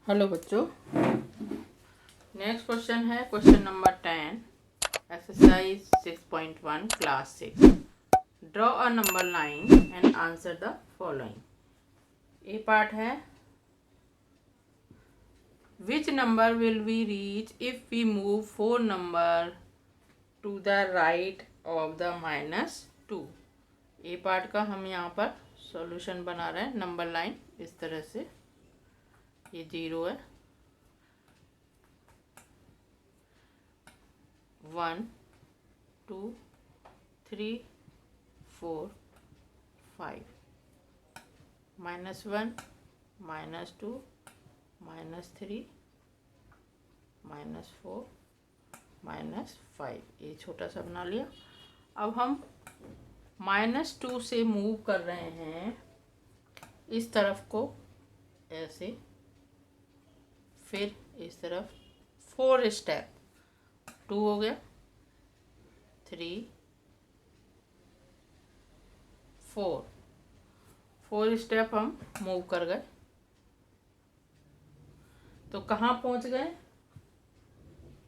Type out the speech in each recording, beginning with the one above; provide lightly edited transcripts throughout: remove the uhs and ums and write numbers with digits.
Hello बच्चों, next question है question number 10, exercise 6.1 class 6। Draw a number line and answer the following. ये part है, which number will we reach if we move 4 number to the right of the -2। ये part का हम यहाँ पर solution बना रहे हैं। नंबर लाइन इस तरह से, ये 0 है, 1 2 3 4 5, -1 -2 -3 -4 -5, ये छोटा सा बना लिया। अब हम -2 से मूव कर रहे हैं इस तरफ को ऐसे, फिर इस तरफ 4 स्टेप, 2 हो गया, 3 4 स्टेप हम मूव कर गए। तो कहाँ पहुँच गए?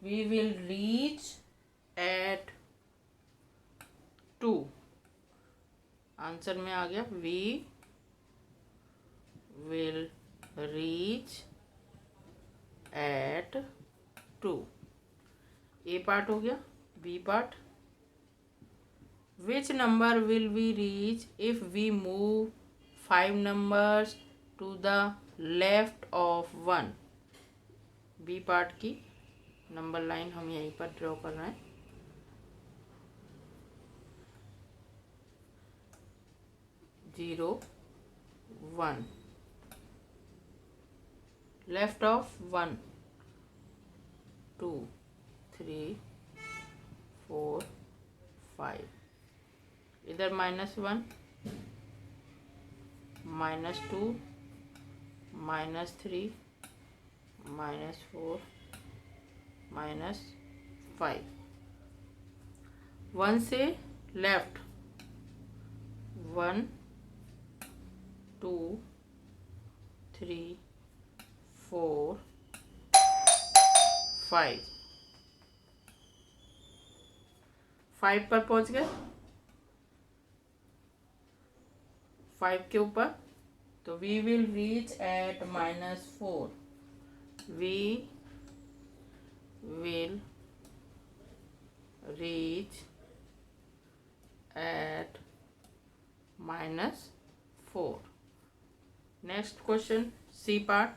We will reach at 2। Answer में आ गया we will reach at 2। A part हो गया। B part, which number will we reach if we move 5 numbers to the left of 1। B part की नंबर लाइन हम यहीं पर ड्रॉ कर रहे हैं। 0 1, लेफ्ट ऑफ 1 2 3 4 5, इधर -1 -2 -3 -4 -5। 1 से लेफ्ट 1 2 3 4 5 5 पर पहुंच गए, 5 के ऊपर। तो we will reach at -4। We will reach at -4। Next question, c part,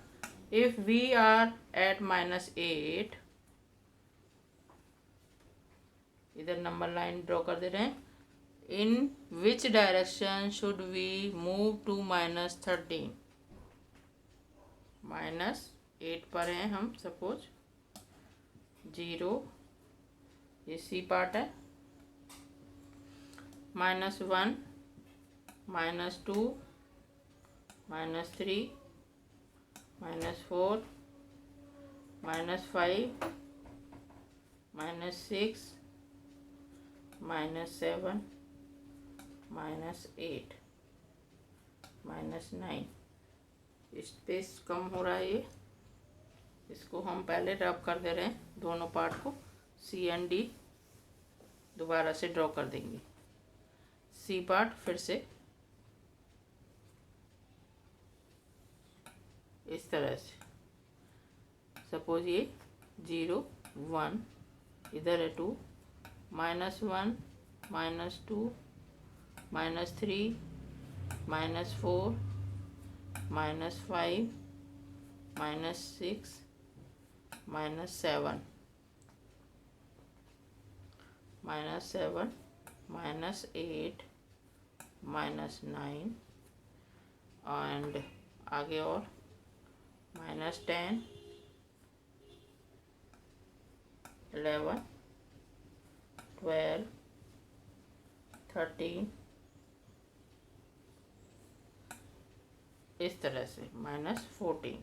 if we are at -8, इधर नंबर लाइन ड्रॉ कर दे रहे हैं। In which direction should we move to -13। -8 पर हैं हम, सपोज 0, ये सी पार्ट है, -1 -2 -3 -4 -5 -6 -7 -8 -9। स्पेस कम हो रहा है, ये इसको हम पहले रब कर दे रहे हैं। दोनों पार्ट को सी एंड डी दोबारा से ड्रॉ कर देंगे। सी पार्ट फिर से इस तरह से, सपोज ये 0 1, इधर है 2 -1 -2 -3 -4 -5 -6 -7 -7 -8 -9 एंड आगे और -10 11 12 13, इस तरह से -14।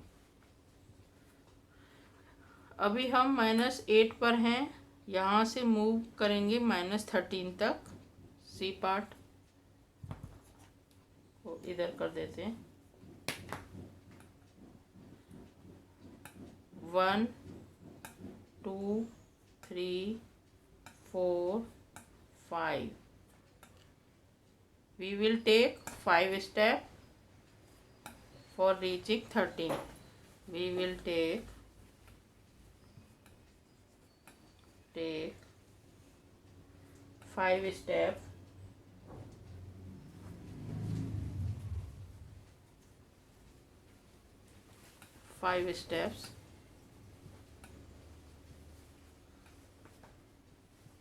अभी हम -8 पर हैं, यहाँ से मूव करेंगे -13 तक। सी पार्ट को इधर कर देते हैं। 1 2 3 4 5. We will take 5 steps for reaching 13. We will take 5 steps.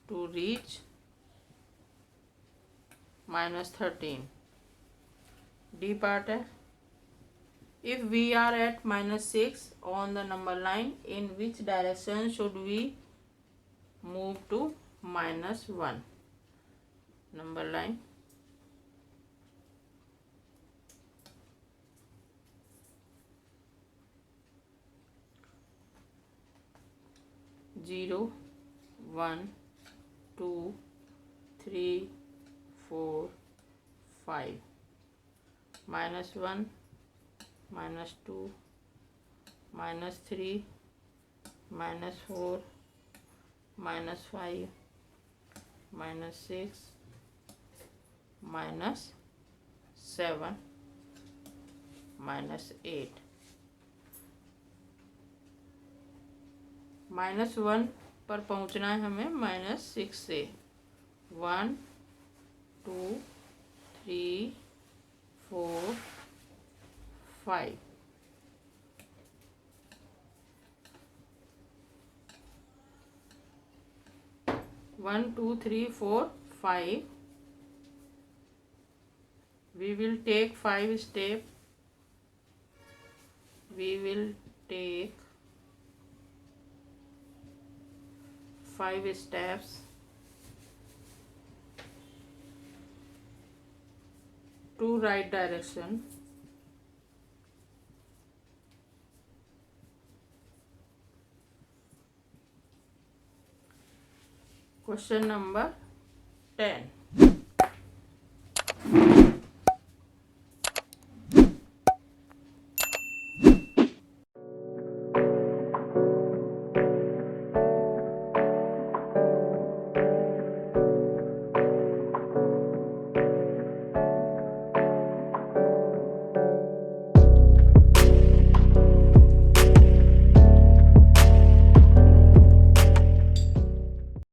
To reach -13. D part है. If we are at -6 on the number line, in which direction should we move to -1? Number line. Zero, 1, 2, 3, 4, 5. -1, -2, -3, -4, -5, -6, -7, -8. -1 पर पहुंचना है हमें -6 से. 1 2 3 4 5. 1 2 3 4 5. We will take 5 steps. We will take 5 steps to right direction. Question number 10.